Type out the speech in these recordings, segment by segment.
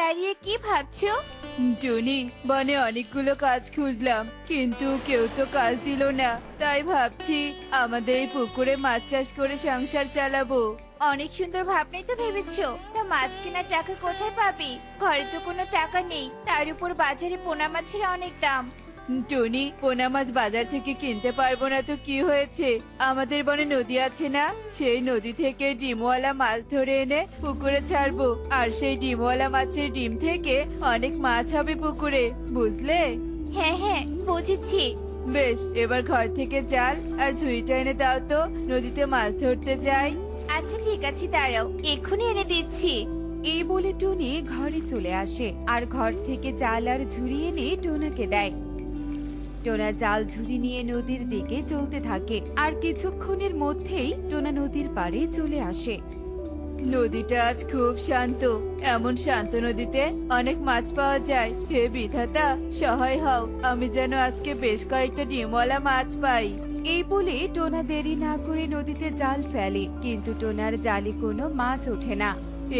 দাঁড়িয়ে কি ভাবছো? টুনি, বনে অনেকগুলো কাজ খুঁজলাম, কিন্তু কেউ তো কাজ দিল না। তাই ভাবছি আমাদের এই পুকুরে মাছ চাষ করে সংসার চালাবো। অনেক সুন্দর ভাবনাই তো ভেবেছো। তা মাছ কেনার টাকা কোথায় পাবি? ঘরে তো কোনো টাকা নেই, তার উপর বাজারে পোনা মাছের অনেক দাম। টুনি, পোনা মাছ বাজার থেকে কিনতে পারবো না তো কি হয়েছে? আমাদের বনে নদী আছে না? সেই নদী থেকে ডিমওয়ালা মাছ ধরে এনে পুকুরে ছাড়বো, আর সেই ডিমওয়ালা মাছের ডিম থেকে অনেক মাছ হবে পুকুরে, বুঝলে? হ্যাঁ হ্যাঁ, বুঝেছি। বেশ, এবার ঘর থেকে জাল আর ঝুড়িটা এনে দাও তো, নদীতে মাছ ধরতে যাই। আচ্ছা ঠিক আছে, দাঁড়াও, এক্ষুনি এনে দিচ্ছি। এই বলে টুনি ঘরে চলে আসে আর ঘর থেকে জাল আর ঝুড়ি এনে টোনাকে দেয়। টোনা জাল ঝুড়ি নিয়ে নদীর দিকে চলতে থাকে আর কিছুক্ষণের মধ্যেই টোনা নদীর পাড়ে চলে আসে। নদীটা আজ খুব শান্ত। এমন শান্ত নদীতে অনেক মাছ পাওয়া যায়। হে বিধাতা, সহায় হও, আমি যেন আজকে বেশ কয়েকটা ডিমওয়ালা মাছ পাই। এই বলে টোনা দেরি না করে নদীতে জাল ফেলে, কিন্তু টোনার জালে কোনো মাছ ওঠে না।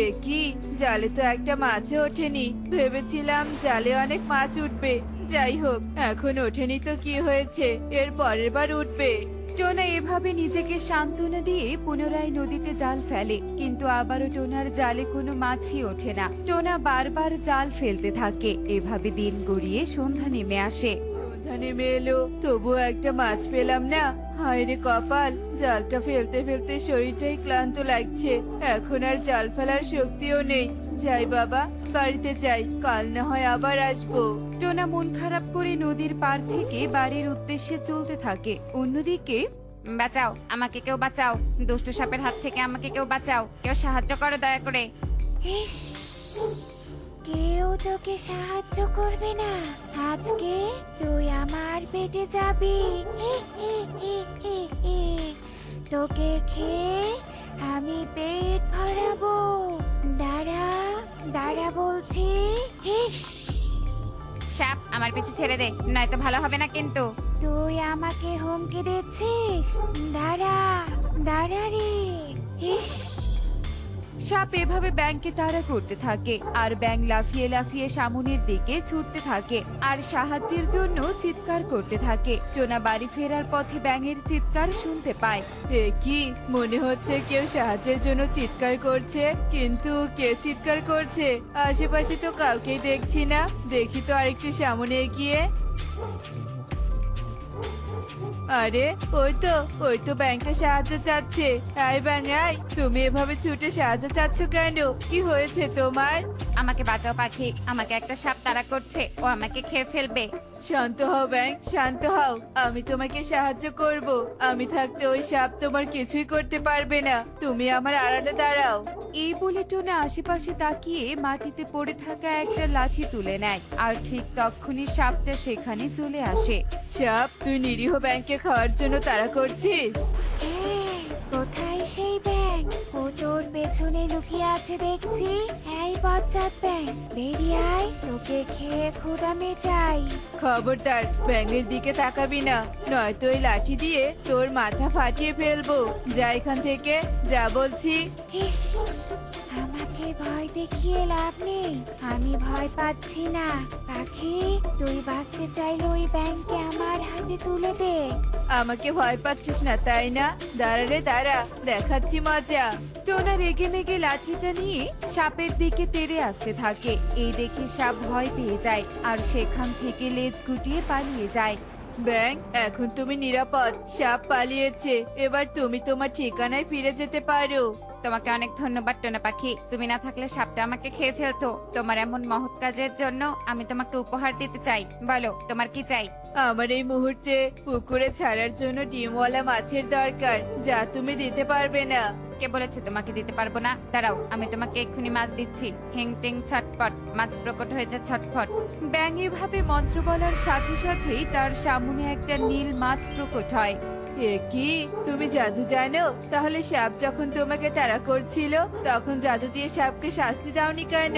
এ কি, জালে তো একটা মাছও ওঠেনি। ভেবেছিলাম জালে অনেক মাছ উঠবে। যাই হোক, এখন ওঠেনি তো কি হয়েছে, এর পরের বার উঠবে। টোনা এভাবে নিজেকে সান্ত্বনা দিয়ে পুনরায় নদীতে জাল ফেলে, কিন্তু আবারও টোনার জালে কোনো মাছই ওঠে না। টোনা বারবার জাল ফেলতে থাকে। এভাবে দিন গড়িয়ে সন্ধ্যা নেমে আসে। সন্ধ্যা নেমে এলো, তবুও একটা মাছ পেলাম না। হায় রে কপাল, জালটা ফেলতে ফেলতে শরীরটাই ক্লান্ত লাগছে। এখন আর জাল ফেলার শক্তিও নেই। যাই বাবা, বাড়িতে যাই, কাল না হয় আবার আসবো। টোনা মন খারাপ করে নদীর পার থেকে বাড়ির উদ্দেশ্যে চলতে থাকে। অন্যদিকে, বাঁচাও, আমাকে কেউ বাঁচাও, দুষ্ট সাপের হাত থেকে আমাকে কেউ বাঁচাও, কেউ সাহায্য করো দয়া করে। ইস, কেউ তোকে সাহায্য করবে না। আজকে তুই আমার পেটে যাবি। হি, হি, হি, হি, হি। তোকে খেয়ে আমি পেট ভরাবো। দাঁড়া, দাঁড়া বলছি। ইস, সাপ, আমার পিছু ছেড়ে দে, নয়তো ভালো হবে না কিন্তু। তুই আমাকে হুমকি দিচ্ছিস? দাঁড়া, দাঁড়া রে। ইস, সাপ এভাবে ব্যাংকে তাড়া করতে থাকে আর ব্যাং লাফিয়ে লাফিয়ে সামনের দিকে ছুটতে থাকে আর সাহায্যের জন্য চিৎকার করতে থাকে। টোনা বাড়ি ফেরার পথে ব্যাঙের চিৎকার শুনতে পায়। এ কি, মনে হচ্ছে কেউ সাহায্যের জন্য চিৎকার করছে, কিন্তু কে চিৎকার করছে? আশেপাশে তো কাউকেই দেখছি না। দেখি তো আরেকটু সামনে এগিয়ে। আরে, ওই তো ব্যাংকটা সাহায্য চাচ্ছে। আয় ব্যাং, আয়, তুমি এভাবে ছুটে সাহায্য চাচ্ছ কেন? কি হয়েছে তোমার? আমাকে বাঁচাও পাখি, আমাকে একটা সাপ তাড়া করছে, ও আমাকে খেয়ে ফেলবে। শান্ত হও ব্যাং, শান্ত হও, আমি তোমাকে সাহায্য করব। আমি থাকতে ওই সাপ তোমার কিছুই করতে পারবে না। তুমি আমার আড়ালে দাঁড়াও। এই বলে টোনা আশেপাশে তাকিয়ে মাটিতে পড়ে থাকা একটা লাঠি তুলে নেয় আর ঠিক তখনই সাপটা সেখানে চলে আসে। সাপ, তুই নিরীহ ব্যাংকে খাওয়ার জন্য তাড়া করছিস? হ্যাঁ, কোথায় সেই ব্যাঙ? ও তোর পেছনে লুকিয়ে আছে দেখছি। এই বজ্জাত ব্যাঙ, বেরিয়ে আয়, তোকে খেয়ে ক্ষুধা মেটাই। খবরদার, ব্যাঙের দিকে তাকাবি না, নয়তো ওই লাঠি দিয়ে তোর মাথা ফাটিয়ে ফেলবো। যা এখান থেকে, যা বলছি। ইস, আমাকে ভয় দেখিয়ে লাভ নেই, আমি ভয় পাচ্ছি না। পাখি, তুই বাঁচতে চাইলে ওই ব্যাঙকে আমার হাতে তুলে দে। আমাকে ভয় পাচ্ছিস না তাই না? দাঁড়া রে দাঁড়া, দেখাচ্ছি মজা। টোনা রেগে মেগে লাঠিটা নিয়ে সাপের দিকে তেড়ে আসতে থাকে। এই দেখে সাপ ভয় পেয়ে যায় আর সেখান থেকে লেজ গুটিয়ে পালিয়ে যায়। ব্যাং, এখন তুমি নিরাপদ। সাপ পালিয়েছে, এবার তুমি তোমার ঠিকানায় ফিরে যেতে পারো। তোমাকে অনেক ধন্যবাদ টোনা পাখি, তুমি না থাকলে সাপটা আমাকে খেয়ে ফেলতো। তোমার এমন মহৎ কাজের জন্য আমি তোমাকে উপহার দিতে চাই। বলো, তোমার কি চাই? আমার এই মুহূর্তে পুকুরে ছাড়ার জন্য ডিমওয়ালা মাছের দরকার, যা তুমি দিতে পারবে না। কে বলেছে তোমাকে দিতে পারবো না? দাঁড়াও, আমি তোমাকে এক্ষুনি মাছ দিচ্ছি। হিং টিং ছটফট, মাছ প্রকট হয়েছে ছটফট। ব্যাঙ এভাবে মন্ত্র বলার সাথে সাথেই তার সামনে একটা নীল মাছ প্রকট হয়। এ কি, তুমি জাদু জানো? তাহলে সাপ যখন তোমাকে তাড়া করছিল তখন জাদু দিয়ে সাপকে শাস্তি দাওনি কেন?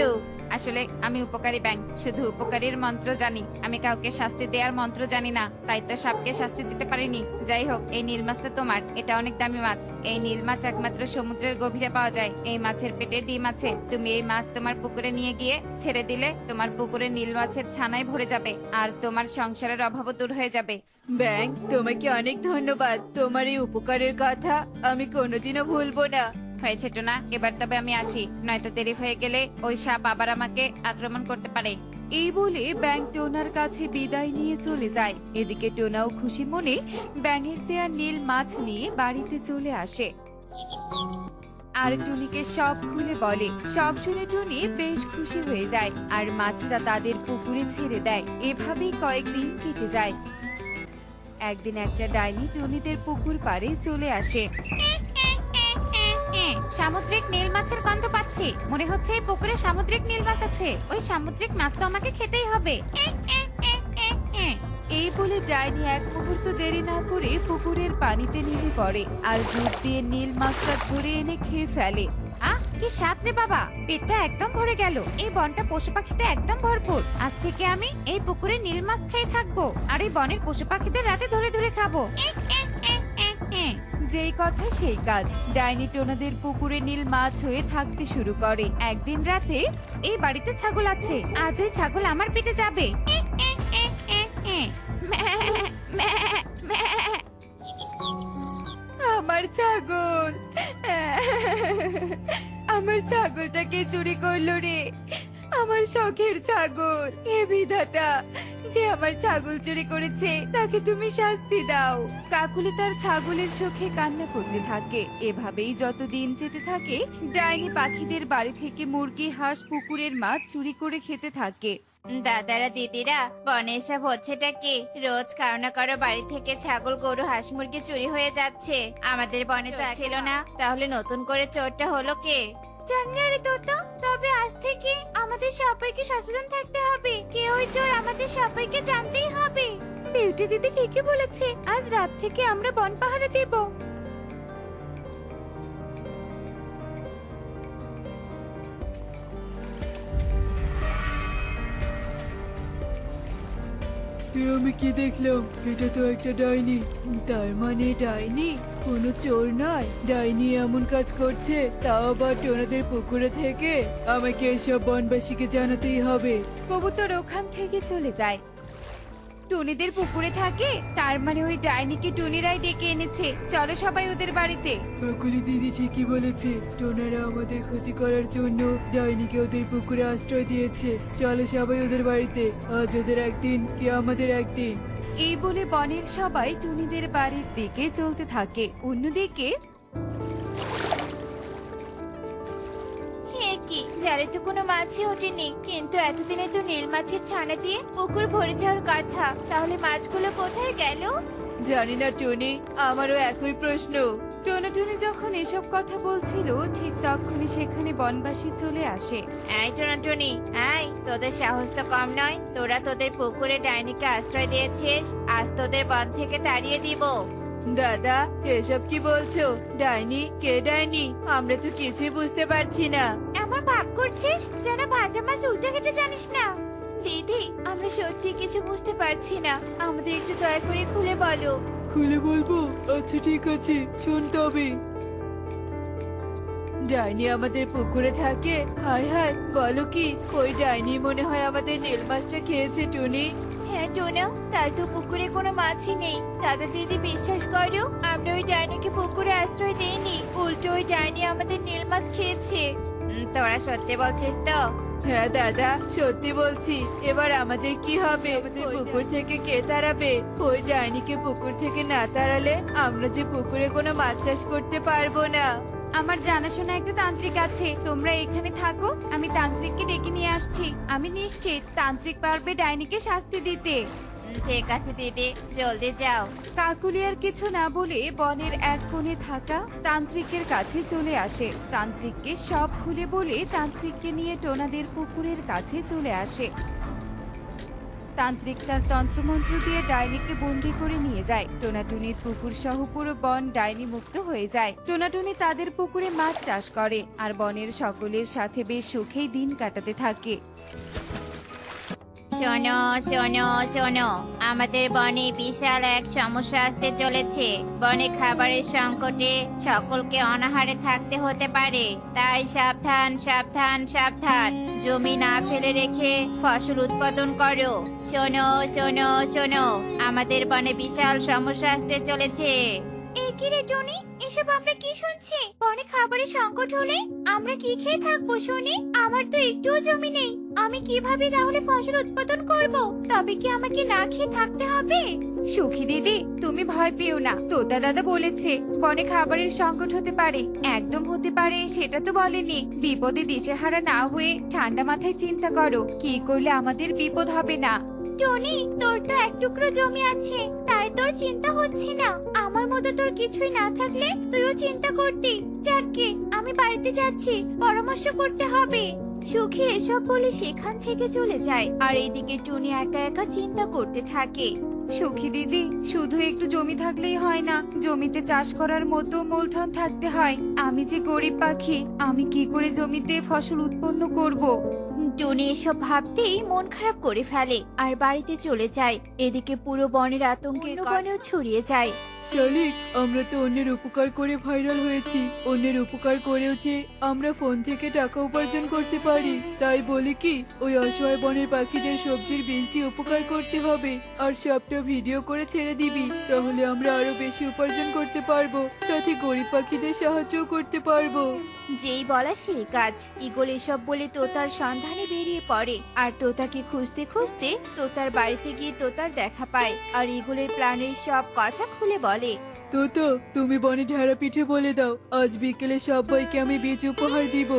আসলে আমি উপকারী ব্যাঙ, শুধু উপকারীর মন্ত্র জানি, আমি কাউকে শাস্তি দেওয়ার মন্ত্র জানি না, তাই তো সাপকে শাস্তি দিতে পারিনি। যাই হোক, এই নীল মাছটা তোমার, এটা অনেক দামি মাছ। এই নীল মাছ একমাত্র সমুদ্রের গভীরে পাওয়া যায়। এই মাছের পেটে ডিম আছে। তুমি এই মাছ তোমার পুকুরে নিয়ে গিয়ে ছেড়ে দিলে তোমার পুকুরে নীল মাছের ছানায় ভরে যাবে, আর তোমার সংসারের অভাবও দূর হয়ে যাবে। ব্যাং, তোমাকে অনেক ধন্যবাদ। তোমার এই উপকারের কথা আমি কোনোদিনও ভুলবো না। হয়েছে টোনা, এবার তবে আমি আসি, নয়তো দেরি হয়ে গেলে ওই সাপ আবার আমাকে আক্রমণ করতে পারে। এই বলে ব্যাঙ টোনার কাছে বিদায় নিয়ে চলে যায়। এদিকে টোনাও খুশি মনে ব্যাঙের দেয়া নীল মাছ নিয়ে বাড়িতে চলে আসে আর টুনিকে সব খুলে বলে। সব শুনে টুনি বেশ খুশি হয়ে যায় আর মাছটা তাদের পুকুরে ছেড়ে দেয়। এভাবেই কয়েকদিন কেটে যায়। একদিন একটা ডাইনি টুনিদের পুকুর পাড়ে চলে আসে। সামুদ্রিক নীল মাছের গন্ধ পাচ্ছি, মনে হচ্ছে এই পুকুরে সামুদ্রিক নীল মাছ আছে। ওই সামুদ্রিক মাছ তো আমাকে খেতেই হবে। এই বলে ডাইনি এক মুহূর্ত দেরি না করে পুকুরের পানিতে নেমে পড়ে আর দূর দিয়ে নীল মাছটা ধরে এনে খেয়ে ফেলে। আহ, কি স্বাদ রে বাবা, পেটটা একদম ভরে গেল। এই বনটা পশু পাখিতে একদম ভরপুর। আজ থেকে আমি এই পুকুরে নীল মাছ খেয়ে থাকবো আর এই বনের পশু পাখিদের রাতে ধরে ধরে খাবো। যেই কথা সেই কাজ, ডাইনি টোনাদের পুকুরে নীল মাছ হয়ে থাকতে শুরু করে। একদিন রাতে, এই বাড়িতে ছাগল আছে, আজ ওই ছাগল আমার পেটে যাবে। আমার ছাগল, আমার ছাগলটাকে চুরি করলো রে, আমার শখের ছাগল। হে বিধাতা, যে আমার ছাগল চুরি করেছে তাকে তুমি শাস্তি দাও। কাকুলি তার ছাগলের শোকে কান্না করতে থাকে। এভাবেই যত দিন যেতে থাকে, ডাইনি পাখিদের বাড়ি থেকে মুরগি, হাঁস, পুকুরের মাছ চুরি করে খেতে থাকে। দাদারা দিদিরা, বনে এসব হচ্ছেটা কি? রোজ কারো না কারো বাড়ি থেকে ছাগল, গরু, হাঁস, মুরগি চুরি হয়ে যাচ্ছে। আমাদের বনে তো ছিল না, তাহলে নতুন করে চোরটা হলো কে? জানি না রে তোতা, তবে আজ থেকে আমাদের সবাইকে সচেতন থাকতে হবে। কে ওই চোর আমাদের সবাইকে জানতেই হবে। বিউটি দিদি ঠিকই বলেছে, আজ রাত থেকে আমরা বন পাহারা দেব। আমি কি দেখলাম? এটা তো একটা ডাইনি। তার মানে ডাইনি কোনো চোর নয়। ডাইনি এমন কাজ করছে, তাও আবার টোনাদের পুকুরে থেকে। আমাকে এসব বনবাসীকে জানাতেই হবে। কবুতর ওখান থেকে চলে যায়। টুনিদের পুকুরে থাকে, তার মানে ওই ডাইনিকে টুনিরাই ডেকে এনেছে। চলো সবাই ওদের বাড়িতে। কাকুলি দিদি ঠিকই বলেছে, টোনারা আমাদের ক্ষতি করার জন্য ডাইনিকে ওদের পুকুরে আশ্রয় দিয়েছে। চলো সবাই ওদের বাড়িতে, আজ ওদের একদিন কি আমাদের একদিন। এই বলে বনের সবাই টুনিদের বাড়ির দিকে চলতে থাকে। অন্যদিকে কি জালে তো কোনো মাছই ওঠেনি, কিন্তু এতদিনে তো নীল মাছের ছানা দিয়ে পুকুর ভরে যাওয়ার কথা। তাহলে মাছগুলো কোথায় গেল? জানি না টুনি, আমারও একই প্রশ্ন। টোনাটুনি যখন এসব কথা বলছিল, ঠিক তখনই সেখানে বনবাসী চলে আসে। এই টোনাটুনি, এই তোদের সাহস তো কম নয়। তোরা তোদের পুকুরে ডাইনিকে আশ্রয় দিয়েছিস, আজ তোদের বন থেকে তাড়িয়ে দিব। দাদা, এসব কি বলছো? ডাইনি? কে ডাইনি? আমরা তো কিছুই বুঝতে পারছি না। এমন ভাব করছিস যেন ভাজা মাছ উল্টে কেটে জানিস না। দিদি, আমরা সত্যি কিছু বুঝতে পারছি না, আমাদের একটু দয়া করে খুলে বলো। খুলে বলবো? আচ্ছা ঠিক আছে, শোন তবে। ডাইনি আমাদের পুকুরে থাকে? হায় হায়, বলো কি? ওই ডাইনি মনে হয় আমাদের নীল মাছটা খেয়েছে টুনি। হ্যাঁ টোনা, তাই তো পুকুরে কোনো মাছই নেই। দাদা দিদি, বিশ্বাস করো, আমরা ওই ডাইনিকে পুকুরে আশ্রয় দেইনি, উল্টো ওই ডাইনি আমাদের নীল মাছ খেয়েছে। তোরা সত্যি বলছিস তো? হ্যাঁ দাদা, সত্যি বলছি। এবার আমাদের কি হবে? আমাদের পুকুর থেকে কে তাড়াবে? ওই ডাইনিকে পুকুর থেকে না তাড়ালে আমরা যে পুকুরে কোনো মাছ চাষ করতে পারবো না। আমার জানাশোনা একটা তান্ত্রিক আছে, তোমরা এখানে থাকো, আমি তান্ত্রিককে ডেকে নিয়ে আসছি। আমি নিশ্চিত তান্ত্রিক পারবে ডাইনিকে শাস্তি দিতে। ঠিক আছে দিদি, জলদি যাও। কাকুলি আর কিছু না বলে বনের এক কোণে থাকা তান্ত্রিকের কাছে চলে আসে। তান্ত্রিককে সব খুলে বলে তান্ত্রিককে নিয়ে টোনাদের পুকুরের কাছে চলে আসে। তান্ত্রিক তার তন্ত্রমন্ত্র দিয়ে ডাইনিকে বন্দি করে নিয়ে যায়। টোনাটুনির পুকুর সহ পুরো বন ডাইনি মুক্ত হয়ে যায়। টোনাটুনি তাদের পুকুরে মাছ চাষ করে আর বনের সকলের সাথে বেশ সুখেই দিন কাটাতে থাকে। শোনো শোনো শোনো, আমাদের বনে বিশাল এক সমস্যা আসতে চলেছে। বনে খাবারের সংকটে সকলকে অনাহারে থাকতে হতে পারে। তাই সাবধান সাবধান সাবধান, জমি না ফেলে রেখে ফসল উৎপাদন করো। শোনো শোনো শোনো, আমাদের বনে বিশাল সমস্যা আসতে চলেছে। এই কি রে টনি, এসব আমরা কি শুনছি? বনে খাবারের সংকট হলে আমরা কি খেয়ে থাকবো শুনি? আমার তো একটুও জমি নেই, আমি কিভাবে তাহলে ফসল উৎপাদন করব? তবে কি আমাকে না খেয়ে থাকতে হবে? সুখী দিদি, তুমি ভয় পেও না। তোতা দাদা বলেছে বনে খাবারের সংকট হতে পারে। একদম হতে পারে সেটা তো বলেনি। বিপদে দিশেহারা না হয়ে ঠান্ডা মাথায় চিন্তা করো, কি করলে আমাদের বিপদ হবে না। টনি, তোর তো এক টুকরো জমি আছে, তাই তোর চিন্তা হচ্ছে না। আমার মতো তোর কিছুই না থাকলে তুইও চিন্তা করতি। যাকগে, আমি বাড়িতে যাচ্ছি, পরামর্শ করতে হবে। সুখী এসব বলে সেখান থেকে চলে যায়। আর এদিকে টুনি একা একা চিন্তা করতে থাকে। সুখী দিদি, শুধু একটু জমি থাকলেই হয় না, জমিতে চাষ করার মতো মূলধন থাকতে হয়। আমি যে গরিব পাখি, আমি কি করে জমিতে ফসল উৎপন্ন করব? টুনি এসব ভাবতেই মন খারাপ করে ফেলে আর বাড়িতে চলে যায়। এদিকে পুরো বনের আতঙ্কের বনেও ছড়িয়ে যায়। শালিক, আমরা তো অন্যের উপকার করে ভাইরাল হয়েছি। অন্যের উপকার করেও যে আমরা ফোন থেকে টাকা উপার্জন করতে পারি। তাই বলি কি, ওই অসহায় বনের পাখিদের সবজির বীজ দিয়ে উপকার করতে হবে আর সবটা ভিডিও করে ছেড়ে দিবি। তাহলে আমরা আরো বেশি উপার্জন করতে পারবো, সাথে গরিব পাখিদের সাহায্য করতে পারবো। যেই বলা সেই কাজ। ঈগল এসব বলে তোতার সন্ধানে বেরিয়ে পড়ে আর তোতাকে খুঁজতে খুঁজতে তোতার বাড়িতে গিয়ে তোতার দেখা পায় আর ঈগলের প্রাণের সব কথা খুলে বলে। তোতা, তুমি বনে ঢেড়া পিঠে বলে দাও, আজ বিকেলে সবাইকে আমি বীজ উপহার দিব।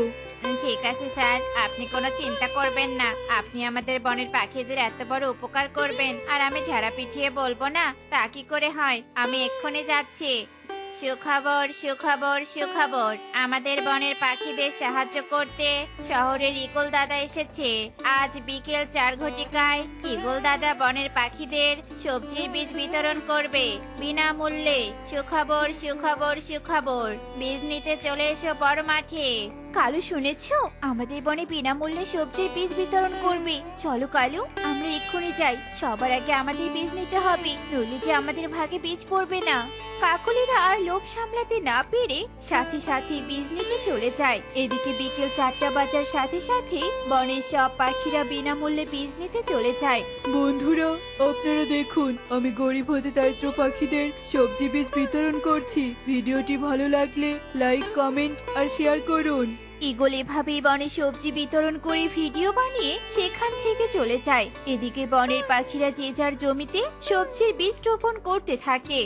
ঠিক আছে স্যার, আপনি কোনো চিন্তা করবেন না। আপনি আমাদের বনের পাখিদের এত বড় উপকার করবেন আর আমি ঢেড়া পিঠিয়ে বলবো না, তা কি করে হয়? আমি এক্ষুনি যাচ্ছি। সুখবর সুখবর সুখবর, আমাদের বনের পাখিদের সাহায্য করতে শহরের ঈগল দাদা এসেছে। আজ বিকেল 4 ঘটিকায় ঈগল দাদা বনের পাখিদের সবজির বীজ বিতরণ করবে বিনামূল্যে। সুখবর সুখবর সুখবর, বীজ নিতে চলে এসো বড় মাঠে। কালু, শুনেছো? আমাদের বনে বিনামূল্যে সবজির বীজ বিতরণ করবে। চলো কালু, আমরা এক্ষুনি যাই। সবার আগে আমাদের বীজ নিতে হবে, নইলে যে আমাদের ভাগে বীজ পড়বে না। কাকলিরা আর লোভ সামলাতে না পেরে সাথে সাথে বীজ নিতে চলে যায়। এদিকে বিকেল 4টা বাজার সাথে সাথে বনের সব পাখিরা বিনামূল্যে বীজ নিতে চলে যায়। বন্ধুরা, আপনারা দেখুন, আমি গরিব হতে দারিদ্র পাখিদের সবজি বীজ বিতরণ করছি। ভিডিওটি ভালো লাগলে লাইক, কমেন্ট আর শেয়ার করুন। ঈগল এভাবেই বনে সবজি বিতরণ করে ভিডিও বানিয়ে সেখান থেকে চলে যায়। এদিকে বনের পাখিরা যে যার জমিতে সবজির বীজ রোপণ করতে থাকে।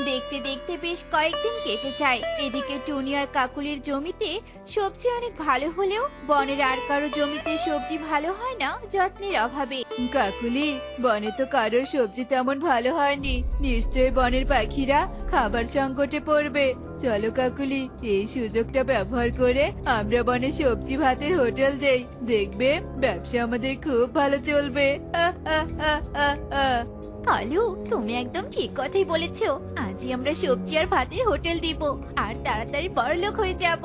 দেখতে দেখতে বেশ কয়েকদিন কেটে যায়। এদিকে টুনি আর কাকুলির জমিতে সবজি অনেক ভালো হলেও বনের আর কারো জমিতে সবজি ভালো হয় না যত্নের অভাবে। কাকুলি, বনে তো কারোর সবজি তেমন ভালো হয়নি। নিশ্চয়ই বনের পাখিরা খাবার সংকটে পড়বে। চলো কাকুলি, এই সুযোগটা ব্যবহার করে আমরা বনে সবজি ভাতের হোটেল দেই। দেখবে ব্যবসা আমাদের খুব ভালো চলবে। কালু, তুমি একদম ঠিক কথাই বলেছো। আজই আমরা সবজি আর ভাতের হোটেল দিব আর তাড়াতাড়ি বড়লোক হয়ে যাব।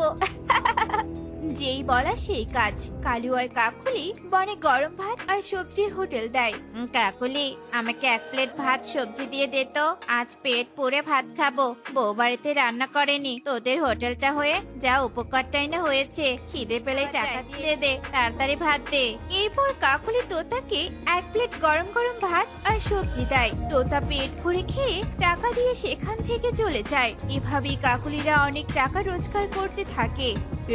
যেই বলা সেই কাজ। কালু আর কাকুলি বনে গরম ভাত আর সবজির হোটেল দেয়। কাকুলি, আমাকে 1 প্লেট ভাত সবজি দিয়ে দে তো। আজ পেট পুরে ভাত খাবো। বউ বাড়িতে রান্না করেনি। তোদের হোটেলটা হয়ে যা উপকারটাই না হয়েছে। খিদে পেলে টাকা দিয়ে দে, তাড়াতাড়ি ভাত দে। এরপর কাকুলি তোতাকে 1 প্লেট গরম গরম ভাত আর সবজি দেয়। তোতা পেট ভরে খেয়ে টাকা দিয়ে সেখান থেকে চলে যায়। এভাবেই কাকুলিরা অনেক টাকা রোজগার করতে থাকে।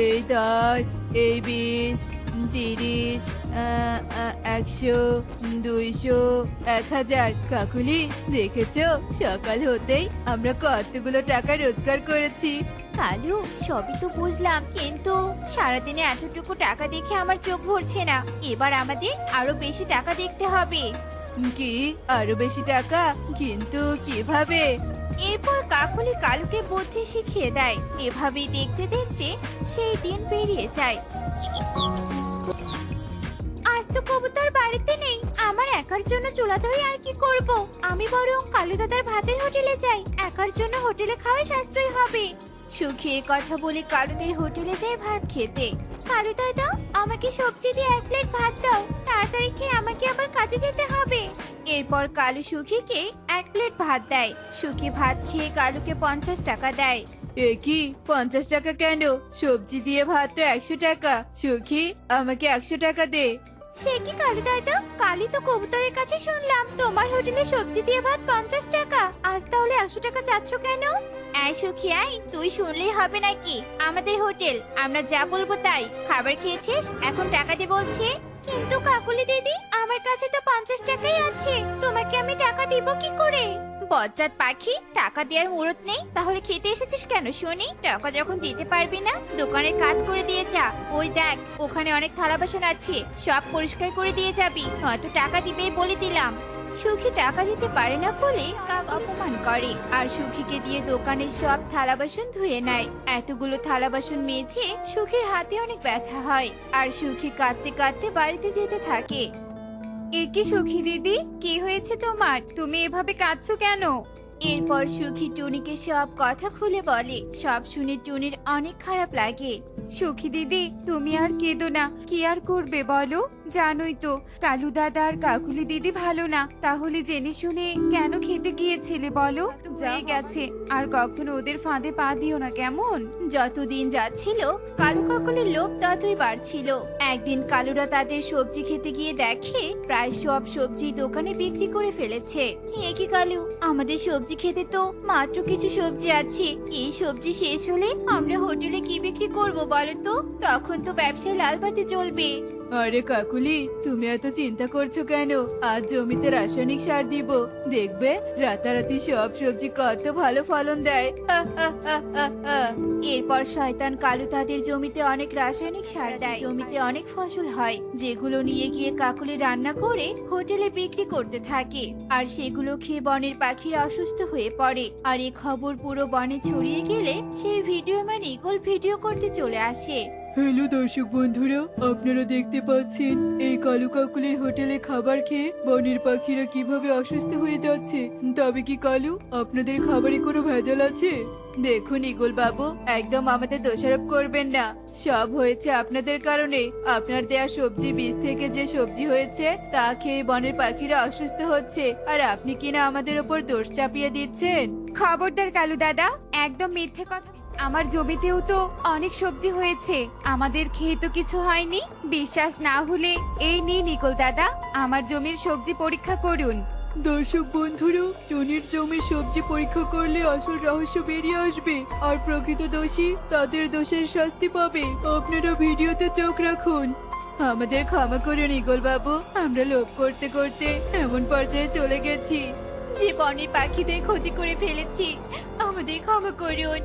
এই 10, এই 20, 30, 100, 200, 1000। কাকুলি, দেখেছো সকাল হতেই আমরা কতগুলো টাকা রোজগার করেছি। কালু, সবই তো বুঝলাম, কিন্তু সারাদিনে এতটুকু টাকা দেখে আমার চোখ ভরছে না। এবার আমাদের আরো বেশি টাকা দেখতে হবে। কি আরো বেশি টাকা? কিন্তু কিভাবে? এরপর কাকুলি কালুকে বুদ্ধি শিখিয়ে দেয়। এভাবেই দেখতে দেখতে সেই দিন পেরিয়ে যায়। আজ তো কবুতর বাড়িতে নেই, আমার একা একার জন্য চুলা ধরে আর কি করব? আমি বরং কালু দাদার ভাতের হোটেলে যাই, একার জন্য হোটেলে খাওয়া সাশ্রয় হবে। সুখী এ কথা বলে কালুদের হোটেলে যায় ভাত খেতে। কালু দাদা, আমাকে সবজি দিয়ে 1 প্লেট ভাত দাও, তাড়াতাড়ি খেয়ে আমাকে আবার কাজে যেতে হবে। এরপর কালু সুখীকে 1 প্লেট ভাত দেয়। সুখী ভাত খেয়ে কালুকে 50 টাকা দেয়। এ কি 50 টাকা কেন? সবজি দিয়ে ভাত তো 100 টাকা। সুখী, আমাকে 100 টাকা দে। সে কি কালু দাদা, কালই তো কবুতরের কাছে শুনলাম তোমার হোটেলে সবজি দিয়ে ভাত 50 টাকা, আজ তাহলে 100 টাকা চাচ্ছ কেন? এই সুখী, আই তুই শুনলেই হবে নাকি? আমাদের হোটেল, আমরা যা বলবো তাই। খাবার খেয়েছিস, এখন টাকা দে বলছি। কিন্তু কাকুলি দিদি, আমার কাছে তো 50 টাকাই আছে, তোমাকে আমি টাকা দিব কি করে? বজ্জাত পাখি, টাকা দেওয়ার মুরত নেই, তাহলে খেতে এসেছিস কেন শুনি? টাকা যখন দিতে পারবি না, দোকানের কাজ করে দিয়ে যা। ওই দেখ, ওখানে অনেক থালা বাসন আছে, সব পরিষ্কার করে দিয়ে যাবি, নয়তো টাকা দিবেই বলে দিলাম। সুখী টাকা দিতে পারে না বলে কাক অপমান করে, আর সুখীকে দিয়ে দোকানের সব থালা বাসন ধুয়ে নেয়। এতগুলো থালা বাসন মেজে সুখীর হাতে অনেক ব্যথা হয়, আর সুখী কাঁদতে কাঁদতে বাড়িতে যেতে থাকে। এ কি সুখী দিদি, কি হয়েছে তোমার? তুমি এভাবে কাঁদছো কেন? এরপর সুখী টুনিকে সব কথা খুলে বলে। সব শুনে টুনির অনেক খারাপ লাগে। সুখী দিদি, তুমি আর কেঁদো না, কি আর করবে বলো? জানোই তো কালু দাদা আর কাকুলি দিদি ভালো না, তাহলে জেনে শুনে কেন খেতে গিয়েছিলে বলো? যাই গেছে, আর কখনো ওদের ফাঁদে পা দিও না, কেমন? যতদিন যাচ্ছিল কালু কাকুলির লোভ ততই বাড়ছিল। একদিন কালুরা তাদের সবজি খেতে গিয়ে দেখে প্রায় সব সবজি দোকানে বিক্রি করে ফেলেছে। এ কি কালু, আমাদের সবজি খেতে তো মাত্র কিছু সবজি আছে, এই সবজি শেষ হলে আমরা হোটেলে কি বিক্রি করব বলো তো? তখন তো ব্যবসায় লাল বাতি জ্বলবে। আরে কাকুলি, তুমি এত চিন্তা করছো কেন? আজ জমিতে রাসায়নিক সার দিব, দেখবে রাতারাতি সব সবজি কত ভালো ফলন দেয়। হা, হা, হা, হা, হা। এরপর শয়তান কালু তাদের জমিতে অনেক রাসায়নিক সার দেয়, জমিতে অনেক ফসল হয়, যেগুলো নিয়ে গিয়ে কাকুলি রান্না করে হোটেলে বিক্রি করতে থাকে। আর সেগুলো খেয়ে বনের পাখিরা অসুস্থ হয়ে পড়ে। আর এই খবর পুরো বনে ছড়িয়ে গেলে সেই ভিডিও ম্যান ইগল ভিডিও করতে চলে আসে। হ্যালো দর্শক বন্ধুরা, আপনারা দেখতে পাচ্ছেন এই কালু কাকুলির হোটেলে খাবার খেয়ে বনের পাখিরা কিভাবে অসুস্থ হয়ে যাচ্ছে। তবে কি কালু, আপনাদের খাবারে কোনো ভেজাল আছে? দেখুন ইগল বাবু, একদম আমাদের দোষারোপ করবেন না, সব হয়েছে আপনাদের কারণে। আপনার দেয়া সবজি বীজ থেকে যে সবজি হয়েছে তা খেয়ে বনের পাখিরা অসুস্থ হচ্ছে, আর আপনি কিনা আমাদের উপর দোষ চাপিয়ে দিচ্ছেন। খবরদার কালু দাদা, একদম মিথ্যে কথা। আমার জমিতেও তো অনেক সবজি হয়েছে, আমাদের খেয়ে তো কিছু হয়নি। বিশ্বাস না হলে এই নিন নিকল দাদা, আমার জমির সবজি পরীক্ষা করুন। দর্শক বন্ধুরা, টনির জমির সবজি পরীক্ষা করলে আসল রহস্য বেরিয়ে আসবে, আর প্রকৃত দোষী তাদের দোষের শাস্তি পাবে। আপনারা ভিডিওতে চোখ রাখুন। আমাদের ক্ষমা করুন ইগল বাবু, আমরা লোভ করতে করতে এমন পর্যায়ে চলে গেছি যে বনের পাখিদের ক্ষতি করে ফেলেছি, আমাদের ক্ষমা করুন।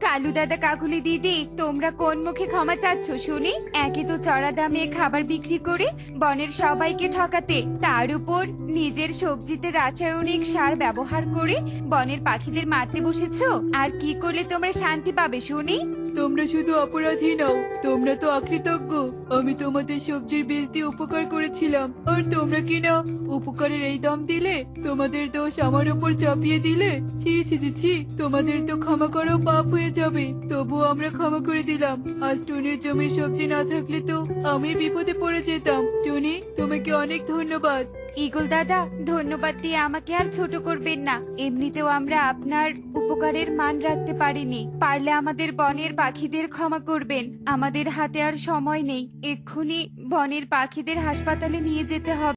কালু দাদা কাকুলি দিদি, তোমরা কোন মুখে ক্ষমা চাচ্ছ শুনি? একে তো চড়া দামে খাবার বিক্রি করে বনের সবাইকে ঠকাতে, তার উপর নিজের সবজিতে রাসায়নিক সার ব্যবহার করে বনের পাখিদের মারতে বসেছো। আর কি করলে তোমরা শান্তি পাবে শুনি? তোমরা শুধু অপরাধী নও, তোমরা তো অকৃতজ্ঞ। আমি তোমাদের সবজির বীজ দিয়ে উপকার করেছিলাম, আর তোমরা কিনা উপকারের এই দাম দিলে, তোমাদের দোষ আমার উপর চাপিয়ে দিলে। ছি ছি ছি ছি, তোমাদের তো ক্ষমা করাও পাপ হয়ে যাবে। তবুও আমরা ক্ষমা করে দিলাম। আজ টুনির জমির সবজি না থাকলে তো আমি বিপদে পড়ে যেতাম। টুনি, তোমাকে অনেক ধন্যবাদ। ইগল দাদা, ধন্যবাদ দিয়ে আমাকে আর ছোট করবেন না। এমনিতেও আমরা আপনার উপকারের মান রাখতে পারিনি, পারলে আমাদের বনের পাখিদের ক্ষমা করবেন। আমাদের হাতে আর সময় নেই, এক্ষুনি বনের পাখিদের হাসপাতালে নিয়ে যেতে হবে।